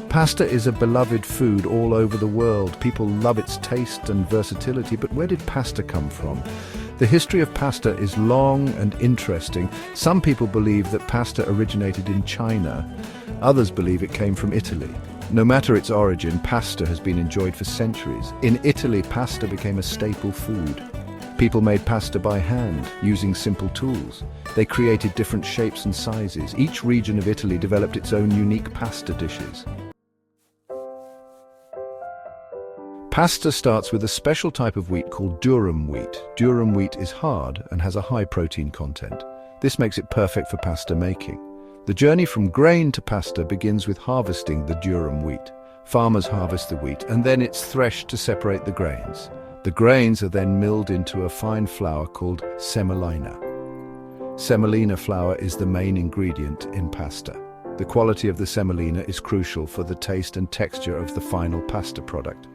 Pasta is a beloved food all over the world. People love its taste and versatility, but where did pasta come from? The history of pasta is long and interesting. Some people believe that pasta originated in China. Others believe it came from Italy. No matter its origin, pasta has been enjoyed for centuries. In Italy, pasta became a staple food. People made pasta by hand, using simple tools. They created different shapes and sizes. Each region of Italy developed its own unique pasta dishes. Pasta starts with a special type of wheat called durum wheat. Durum wheat is hard and has a high protein content. This makes it perfect for pasta making. The journey from grain to pasta begins with harvesting the durum wheat. Farmers harvest the wheat and then it's threshed to separate the grains. The grains are then milled into a fine flour called semolina. Semolina flour is the main ingredient in pasta. The quality of the semolina is crucial for the taste and texture of the final pasta product.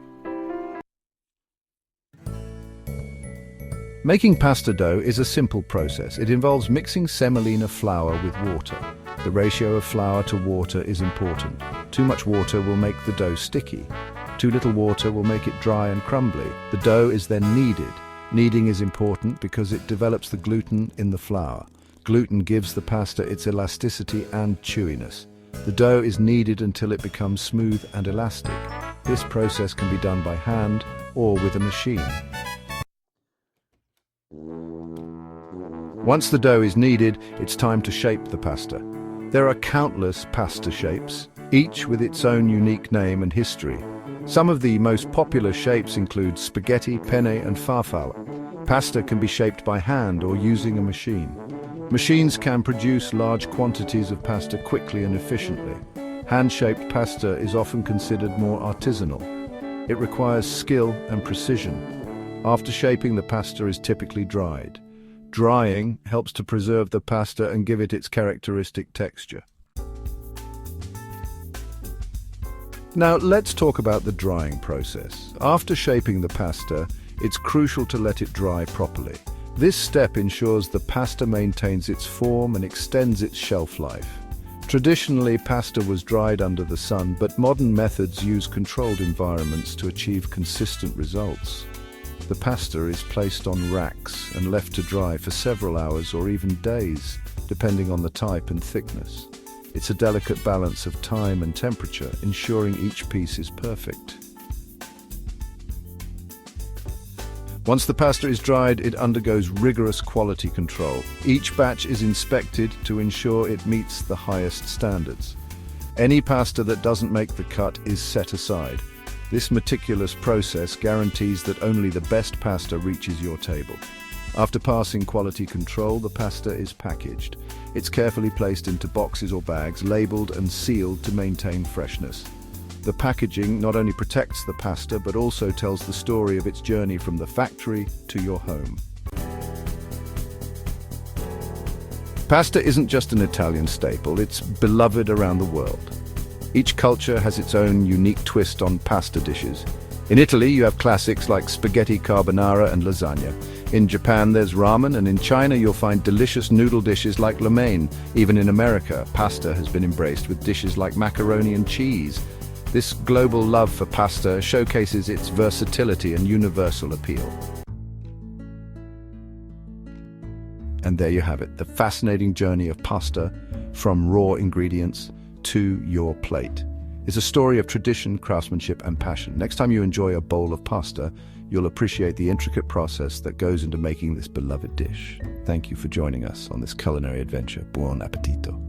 Making pasta dough is a simple process. It involves mixing semolina flour with water. The ratio of flour to water is important. Too much water will make the dough sticky. Too little water will make it dry and crumbly. The dough is then kneaded. Kneading is important because it develops the gluten in the flour. Gluten gives the pasta its elasticity and chewiness. The dough is kneaded until it becomes smooth and elastic. This process can be done by hand or with a machine. Once the dough is kneaded, it's time to shape the pasta. There are countless pasta shapes, each with its own unique name and history. Some of the most popular shapes include spaghetti, penne, and farfalle. Pasta can be shaped by hand or using a machine. Machines can produce large quantities of pasta quickly and efficiently. Hand-shaped pasta is often considered more artisanal. It requires skill and precision. After shaping, the pasta is typically dried. Drying helps to preserve the pasta and give it its characteristic texture. Now let's talk about the drying process. After shaping the pasta, it's crucial to let it dry properly. This step ensures the pasta maintains its form and extends its shelf life. Traditionally, pasta was dried under the sun, but modern methods use controlled environments to achieve consistent results. The pasta is placed on racks and left to dry for several hours or even days, depending on the type and thickness. It's a delicate balance of time and temperature, ensuring each piece is perfect. Once the pasta is dried, it undergoes rigorous quality control. Each batch is inspected to ensure it meets the highest standards. Any pasta that doesn't make the cut is set aside. This meticulous process guarantees that only the best pasta reaches your table. After passing quality control, the pasta is packaged. It's carefully placed into boxes or bags, labeled and sealed to maintain freshness. The packaging not only protects the pasta, but also tells the story of its journey from the factory to your home. Pasta isn't just an Italian staple, it's beloved around the world. Each culture has its own unique twist on pasta dishes. In Italy, you have classics like spaghetti carbonara and lasagna. In Japan, there's ramen, and in China, you'll find delicious noodle dishes like lo mein. Even in America, pasta has been embraced with dishes like macaroni and cheese. This global love for pasta showcases its versatility and universal appeal. And there you have it, the fascinating journey of pasta from raw ingredients to your plate. It's a story of tradition, craftsmanship, and passion. Next time you enjoy a bowl of pasta, you'll appreciate the intricate process that goes into making this beloved dish. Thank you for joining us on this culinary adventure. Buon appetito.